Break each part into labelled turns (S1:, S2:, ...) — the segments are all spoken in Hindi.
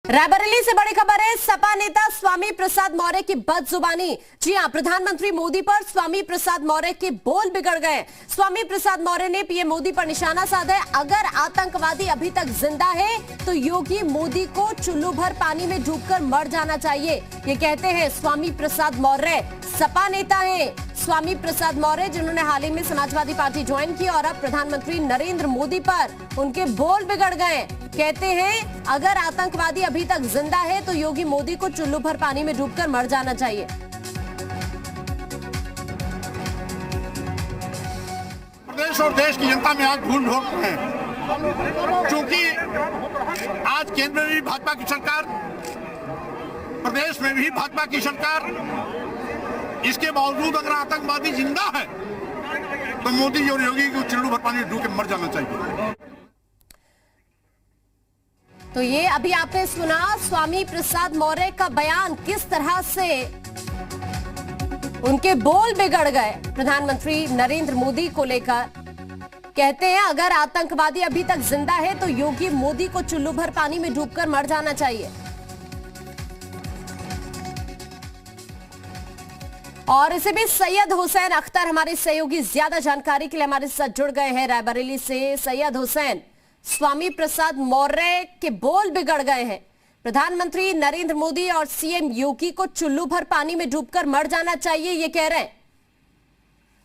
S1: रायबरेली से बड़ी खबर है। सपा नेता स्वामी प्रसाद मौर्य की बदजुबानी। जी हां, प्रधानमंत्री मोदी पर स्वामी प्रसाद मौर्य के बोल बिगड़ गए। स्वामी प्रसाद मौर्य ने पीएम मोदी पर निशाना साधा है। अगर आतंकवादी अभी तक जिंदा है तो योगी मोदी को चुल्लू भर पानी में डूबकर मर जाना चाहिए, ये कहते हैं स्वामी प्रसाद मौर्य। सपा नेता हैं स्वामी प्रसाद मौर्य, जिन्होंने हाल ही में समाजवादी पार्टी ज्वाइन की और अब प्रधानमंत्री नरेंद्र मोदी पर उनके बोल बिगड़ गए। कहते हैं अगर आतंकवादी अभी तक जिंदा है तो योगी मोदी को चुल्लू भर पानी में डूबकर मर जाना चाहिए।
S2: प्रदेश और देश की जनता में आज भूल भोग है, क्योंकि आज केंद्र में भी भाजपा की सरकार, प्रदेश में भी भाजपा की सरकार, इसके बावजूद अगर आतंकवादी जिंदा है तो मोदी और योगी को चुल्लू भर पानी में डूब के मर जाना चाहिए।
S1: तो ये अभी आपने सुना स्वामी प्रसाद मौर्य का बयान, किस तरह से उनके बोल बिगड़ गए प्रधानमंत्री नरेंद्र मोदी को लेकर। कहते हैं अगर आतंकवादी अभी तक जिंदा है तो योगी मोदी को चुल्लू भर पानी में डूबकर मर जाना चाहिए। और इसे भी सैयद हुसैन अख्तर हमारे सहयोगी ज्यादा जानकारी के लिए हमारे साथ जुड़ गए हैं रायबरेली से। सैयद हुसैन, स्वामी प्रसाद मौर्य के बोल बिगड़ गए हैं। प्रधानमंत्री नरेंद्र मोदी और सीएम योगी को चुल्लू भर पानी में डूबकर मर जाना चाहिए, ये कह रहे हैं।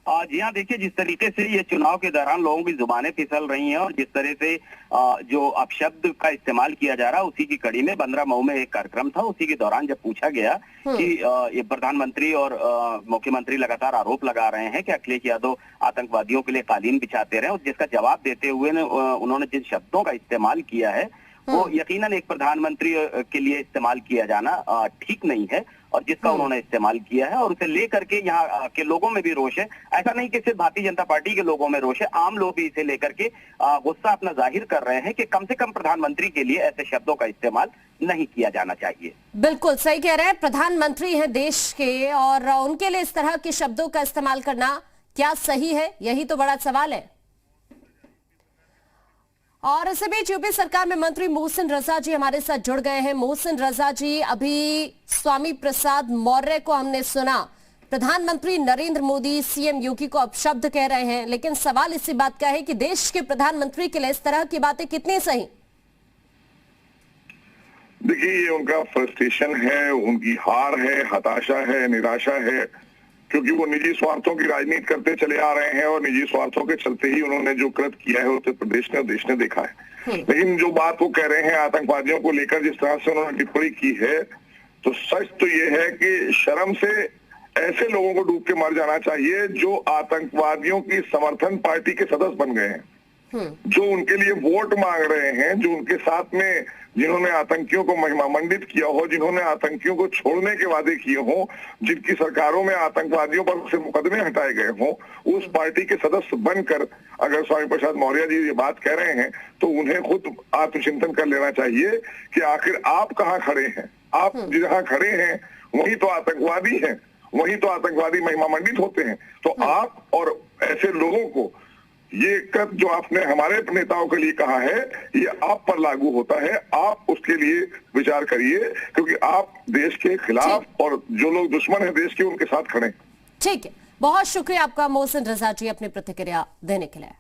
S3: जी हाँ, देखिए जिस तरीके से ये चुनाव के दौरान लोगों की जुबानें फिसल रही हैं और जिस तरह से जो अपशब्द का इस्तेमाल किया जा रहा है, उसी की कड़ी में 15 मई में एक कार्यक्रम था। उसी के दौरान जब पूछा गया कि ये प्रधानमंत्री और मुख्यमंत्री लगातार आरोप लगा रहे हैं कि अखिलेश यादव आतंकवादियों के लिए कालीन बिछाते रहे, और जिसका जवाब देते हुए उन्होंने जिन शब्दों का इस्तेमाल किया है वो यकीनन एक प्रधानमंत्री के लिए इस्तेमाल किया जाना ठीक नहीं है, और जिसका उन्होंने इस्तेमाल किया है और उसे लेकर के यहाँ के लोगों में भी रोष है। ऐसा नहीं कि सिर्फ भारतीय जनता पार्टी के लोगों में रोष है, आम लोग भी इसे लेकर के गुस्सा अपना जाहिर कर रहे हैं कि कम से कम प्रधानमंत्री के लिए ऐसे शब्दों का इस्तेमाल नहीं किया जाना चाहिए।
S1: बिल्कुल सही कह रहे हैं, प्रधानमंत्री हैं देश के और उनके लिए इस तरह के शब्दों का इस्तेमाल करना क्या सही है, यही तो बड़ा सवाल है। और इसी बीच यूपी सरकार में मंत्री मोहसिन रजा जी हमारे साथ जुड़ गए हैं। मोहसिन रजा जी, अभी स्वामी प्रसाद मौर्य को हमने सुना, प्रधानमंत्री नरेंद्र मोदी सीएम योगी को अपशब्द कह रहे हैं, लेकिन सवाल इसी बात का है कि देश के प्रधानमंत्री के लिए इस तरह की बातें कितनी सही?
S4: देखिए, ये उनका फ्रस्ट्रेशन है, उनकी हार है, हताशा है, निराशा है, क्योंकि वो निजी स्वार्थों की राजनीति करते चले आ रहे हैं और निजी स्वार्थों के चलते ही उन्होंने जो कृत किया है उत्तर प्रदेश ने और देश ने देखा है। लेकिन जो बात वो कह रहे हैं आतंकवादियों को लेकर, जिस तरह से उन्होंने टिप्पणी की है, तो सच तो ये है कि शर्म से ऐसे लोगों को डूब के मर जाना चाहिए जो आतंकवादियों की समर्थन पार्टी के सदस्य बन गए हैं, जो उनके लिए वोट मांग रहे हैं, जो उनके साथ में जिन्होंने आतंकियों को महिमामंडित किया हो, जिन्होंने आतंकियों को छोड़ने के वादे किए हो, जिनकी सरकारों में आतंकवादियों पर से मुकदमे हटाए गए हों, उस पार्टी के सदस्य बनकर अगर स्वामी प्रसाद मौर्य जी ये बात कह रहे हैं तो उन्हें खुद आत्मचिंतन कर लेना चाहिए कि आखिर आप कहाँ खड़े हैं। आप जहाँ खड़े हैं वही तो आतंकवादी हैं, वही तो आतंकवादी महिमामंडित होते हैं। तो आप और ऐसे लोगों को ये कृत जो आपने हमारे नेताओं के लिए कहा है, ये आप पर लागू होता है। आप उसके लिए विचार करिए, क्योंकि आप देश के खिलाफ और जो लोग दुश्मन हैं देश के, उनके साथ खड़े।
S1: ठीक है, बहुत शुक्रिया आपका मोहसिन रजा जी अपनी प्रतिक्रिया देने के लिए।